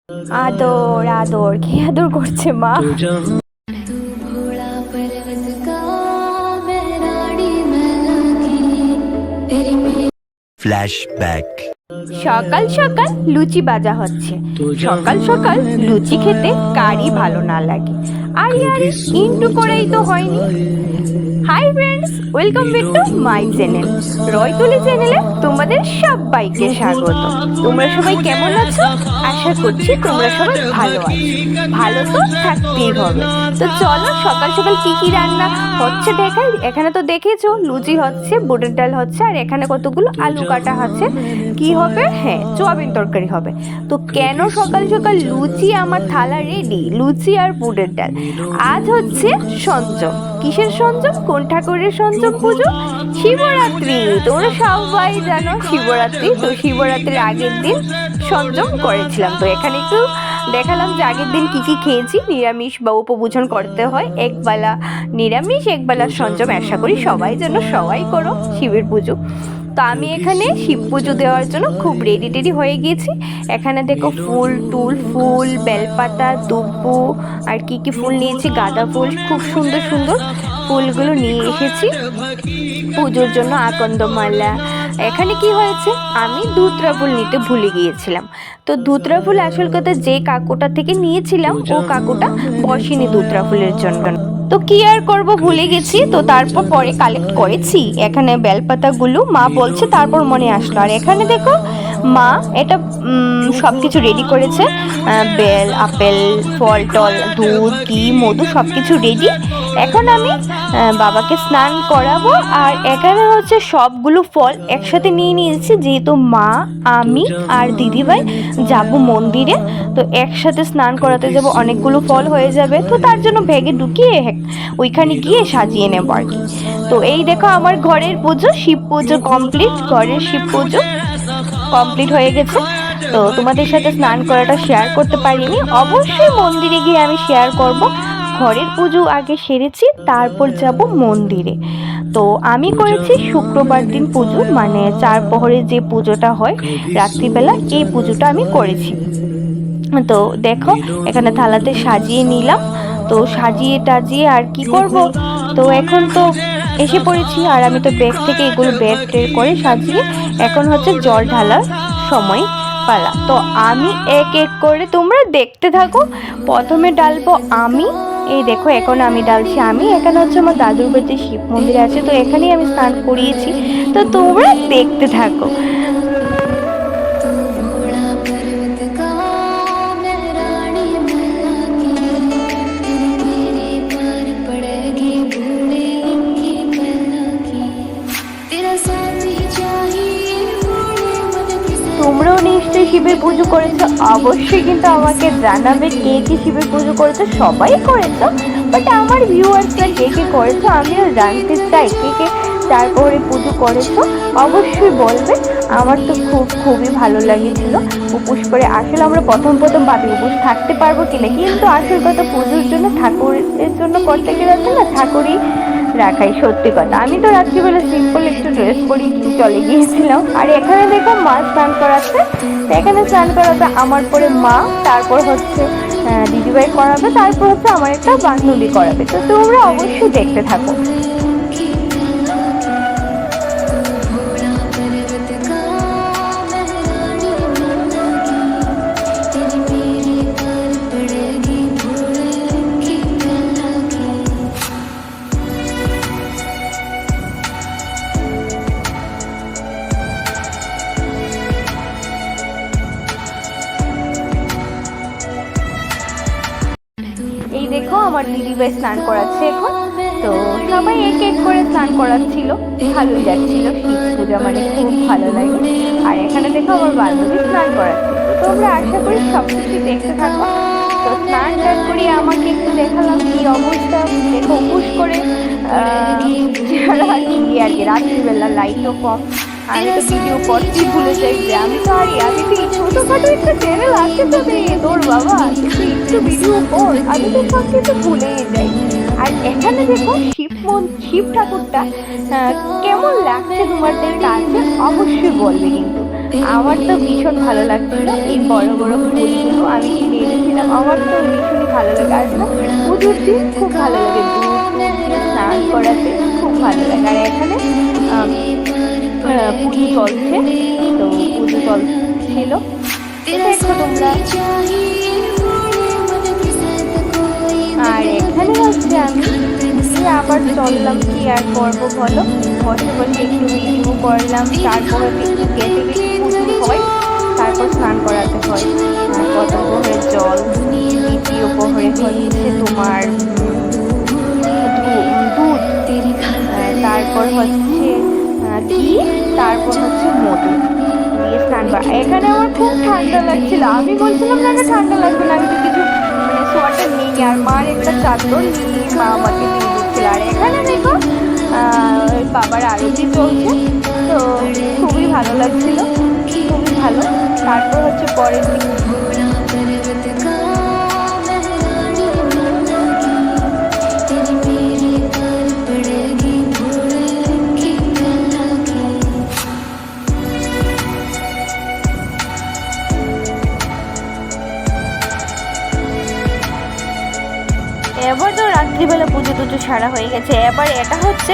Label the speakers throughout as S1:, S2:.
S1: আদর আদর, কে আদর করছে মা?
S2: ফ্ল্যাশব্যাক।
S1: সকাল সকাল লুচি ভাজা হচ্ছে। সকাল সকাল লুচি খেতে কারই ভালো না লাগে। আরে আরে, ইন্টু করেই তো হয়নি। Hi friends, welcome back to my channel Roytuli চ্যানেলে তোমাদের সবাইকে স্বাগত। তোমরা সবাই কেমন আছো? আশা করছি তোমরা সবাই ভালো আছো। ভালো তো থাকতেই হবে। তো চলো সকাল সকাল কি কি রান্না হচ্ছে দেখাই। এখানে তো দেখেছো লুচি হচ্ছে, বুটের ডাল হচ্ছে, আর এখানে কতগুলো আলু কাটা আছে। কি হবে? হ্যাঁ, সোয়াবিন তরকারি হবে। তো কেন সকাল সকাল লুচি? আমার থালা রেডি, লুচি আর বুটের ডাল। আজ হচ্ছে সঞ্চম। কিসের সঞ্চম? কোন ঠাকুরের সঞ্চম পুজো? শিবরাত্রি। তোমরা সবাই জানো শিবরাত্রি। তো শিবরাত্রির আগের দিন সঞ্চম করেছিলাম। তো এখানে একটু দেখালাম যে আগের দিন কি কি খেয়েছি। নিরামিষ বা উপভোজন করতে হয়, একবেলা নিরামিষ একবেলা সঞ্চম। আশা করি সবাই যেন সবাই করো শিবের পুজো। তো আমি এখানে শিব পুজো দেওয়ার জন্য খুব রেডি টেডি হয়ে গিয়েছি। এখানে দেখো ফুল, বেলপাতা, দুব্বু আর কি কি ফুল নিয়েছি, গাঁদা ফুল, খুব সুন্দর সুন্দর ফুলগুলো নিয়ে এসেছি পুজোর জন্য। আকন্দমালা। এখানে কি হয়েছে, আমি ধুতরা ফুল নিতে ভুলে গিয়েছিলাম। তো ধুতরা ফুল আসল কথা যে কাকুটা থেকে নিয়েছিলাম, ও কাকুটা বসেনি ধুতরা ফুলের জন্য। তো কি আর করব, ভুলে গেছি। তো তারপর পরে কালেক্ট করেছি এখানে বেলপাতাগুলো, মা বলছে, তারপর মনে আসলো। আর এখানে দেখো মা এটা সব কিছু রেডি করেছে। বেল, আপেল, ফল টল, দুধ, ঘি, মধু সব কিছু রেডি। এখন আমি বাবাকে স্নান করাবো। আর এখানে হচ্ছে সবগুলো ফল একসাথে নিয়ে নিয়েছি, যেহেতু মা, আমি আর দিদিভাই যাব মন্দিরে। তো একসাথে স্নান করাতে যাব, অনেকগুলো ফল হয়ে যাবে। তো তার জন্য ব্যাগে ঢুকিয়ে ওইখানে গিয়ে সাজিয়ে নেবো আর কি। তো এই দেখো আমার ঘরের পুজো, শিব পুজো কমপ্লিট। ঘরের শিব পুজো কমপ্লিট হয়ে গেছে। তো তোমাদের সাথে স্নান করাটা শেয়ার করতে পারিনি, অবশ্যই মন্দিরে গিয়ে আমি শেয়ার করব। ঘরের পুজো আগে সেরেছি, তারপর যাব মন্দিরে। তো আমি করেছি শুক্রবার দিন পুজো, মানে 4 প্রহরে যে পুজোটা হয় রাত্রিবেলা, এই পুজোটা আমি করেছি। তো দেখো এখানে থালাতে সাজিয়ে নিলাম। তো সাজিয়ে টাজিয়ে আর কি করব, তো এখন তো এসে পড়েছি। আর আমি তো ব্যাগ থেকে এগুলো বের টের করে সাজিয়ে এখন হচ্ছে জল ঢালার সময় পালা। তো আমি এক এক করে, তোমরা দেখতে থাকো। প্রথমে ডালবো আমি। এই দেখো এখন আমি ডালছি আমি। এখানে হচ্ছে আমার দাদুর বাড়িতে শিব মন্দির আছে, তো এখানেই আমি স্নান করিয়েছি। তো তোমরা দেখতে থাকো। তোমরাও নিশ্চয়ই শিবের পুজো করেছো, অবশ্যই কিন্তু আমাকে জানাবে কে কে শিবের পুজো করেছো। সবাই করেছো, বাট আমার ভিউয়ার্সরা কে কে করেছো আমিও জানতে চাই। কে কে তারপরে পুজো করেছো অবশ্যই বলবে। আমার তো খুবই ভালো লাগেছিল উপোস করে। আসলে আমরা প্রথম ভাবি উপোস থাকতে পারবো কিনা, কিন্তু আসল কথা পুজোর জন্য, ঠাকুরের জন্য করতে গেলে না ঠাকুরই রাখাই সত্যি কথা। আমি তো রাত্রিবেলা সিম্পল একটু ড্রেস পরি চলে গিয়েছিলাম। আর এখানে দেখো মা স্নান করাচ্ছে। এখানে স্নান করাতে আমার পরে মা, তারপর হচ্ছে দিদিভাই করাবে, তারপর হচ্ছে আমার একটা বান্ধবী করাবে। তো তোমরা অবশ্যই দেখতে থাকো। এই দেখো আমার দিদিভাই স্নান করাচ্ছে এখন। তো সবাই এক এক করে স্নান করাচ্ছিল, ভালোই যাচ্ছিল। শীত পূজা মানে খুব ভালো লাগে। আর এখানে দেখো আমার বান্ধবী স্নান করাচ্ছে। তো তোমরা আশা করি সব কিছু দেখতে থাকো। তো স্নান টান করিয়ে আমাকে একটু দেখালাম কি অবস্থা। দেখো উপোস করে যারা আর কি রাত্রিবেলা লাইটও কম। আমি তো ভিডিও করতেই ভুলে যাই যে আমি তো এই ছোটখাটো একটা চ্যানেল আছে তোর বাবা, কিন্তু একটু ভিডিও কর, আমি তো সব কিছু ভুলেই যাই। আর এখানে দেখো শিব ঠাকুরটা কেমন লাগছে তোমাদের কাছে অবশ্যই বলবে কিন্তু। আমার তো ভীষণ ভালো লাগছিল এই বড় বড় ফুলগুলো আমি কিনে এনেছিলাম। আমার তো ভীষণই ভালো লাগে, আর না পুজোর দিন খুব ভালো লাগে দুধ দিয়ে স্নান করাতে, খুব ভালো লাগে। আর এখানে পুজো চলছে, তো পুজো চলছিল দেখো তোমরা। আর এখানে হচ্ছে আমি আবার চললাম, কি আর করবো বলো, বসে বসে একটু ভিডিও করলাম, তারপরে একটু গেটে গেটে পুজো হয়, তারপর স্নান করাতে হয়। কত প্রহরের জল, দ্বিতীয় প্রহরে হচ্ছে তোমার দুধ, তারপর হচ্ছে ঘি, তারপর হচ্ছে মধু দিয়ে স্নান করা। এখানে আমার খুব ঠান্ডা লাগছিল, আমি বলছিলাম না ঠান্ডা লাগবে না, আমি তো কিছু মানে সোয়াটার নিই, আর মার একটা চাদর নিয়ে মা আমাকে দিয়ে দিচ্ছিল। আর এখানে দেখো বাবার আরতি চলছে, তো খুবই ভালো লাগছিল, খুবই ভালো। তারপর হচ্ছে পরের দিন এবার তো রাত্রিবেলা পুজো টুজো সারা হয়ে গেছে। এবার এটা হচ্ছে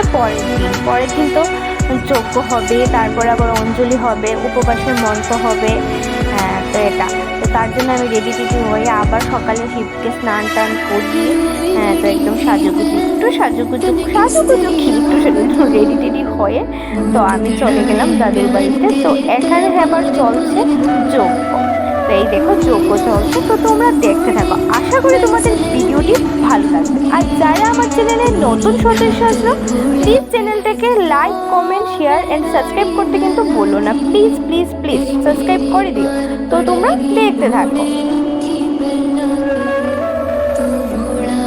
S1: পরের দিন তো যজ্ঞ হবে, তারপর আবার অঞ্জলি হবে, উপবাসের মন্ত্র হবে। তো এটা তো তার জন্য আমি রেডি টেডি হয়ে আবার সকালে শিবকে স্নান টান করি। তো একদম সাজুগুজু একটু রেডি টেডি হয়ে তো আমি চলে গেলাম দাদুর বাড়িতে। তো এখানে আবার চলছে যজ্ঞ, তো এই দেখো যজ্ঞ চলছে, তো তোমরা দেখতে থাকো, আশা করি তোমাদের ভিডিওটি ভালো লাগবে। আর যারা আমার চ্যানেলে নতুন সদস্য আসলো, প্লিজ চ্যানেলটাকে like, comment, share and subscribe করতে কিন্তু বলো না, প্লিজ প্লিজ প্লিজ সাবস্ক্রাইব করে দিও। তো তোমরা দেখতে থাকো।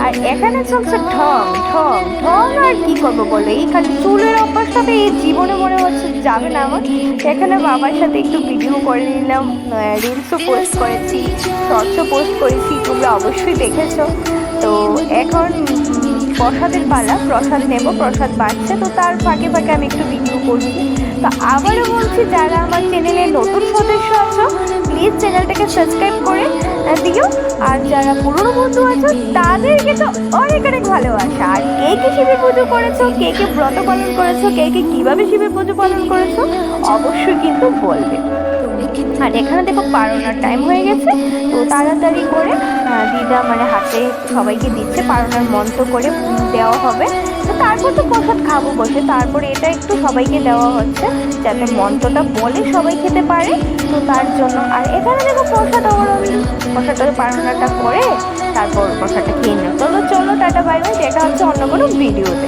S1: আর এখানে চলছে ঢং ঢং ঢং, আর কি করবো বলো, এই খালি চুলের অভ্যাসটাতে এই জীবনে মনে হচ্ছে যাবে না আমার। এখানে বাবার সাথে একটু ভিডিও করে নিলাম, রিলসও পোস্ট করেছি, শর্টসও পোস্ট করেছি, তোমরা অবশ্যই দেখেছো। তো এখন প্রসাদের পালা, প্রসাদ নেব, প্রসাদ বাড়ছে, তো তার ফাঁকে ফাঁকে আমি একটু ভিডিও করছি। তো আবারও বলছি, যারা আমার চ্যানেলে নতুন সদস্য আছো, প্লিজ চ্যানেলটাকে সাবস্ক্রাইব করে দিও। আর যারা পুরনো বন্ধু আছো তাদেরকে তো অনেক অনেক ভালোবাসা। আর কে কে শিবের পুজো করেছো, কে কে ব্রত পালন করেছো, কে কে কীভাবে শিবের পুজো পালন করেছো অবশ্যই কিন্তু বলবে। আর এখানে দেখো পারোনার টাইম হয়ে গেছে, তো তাড়াতাড়ি করে দিদা মানে হাতে সবাইকে দিচ্ছে, পারোনার মন্ত্র করে দেওয়া হবে। তো তারপর তো প্রসাদ খাবো বসে, তারপরে এটা একটু সবাইকে দেওয়া হচ্ছে যাতে মন্ত্রটা বলে সবাই খেতে পারে, তো তার জন্য। আর এখানে দেখো প্রসাদ প্রসাদটা পারোনাটা করে তারপর প্রসাদটা খেয়ে নেব। চলো টাটা বাই বাই, দেখা হচ্ছে অন্য কোনো ভিডিওতে।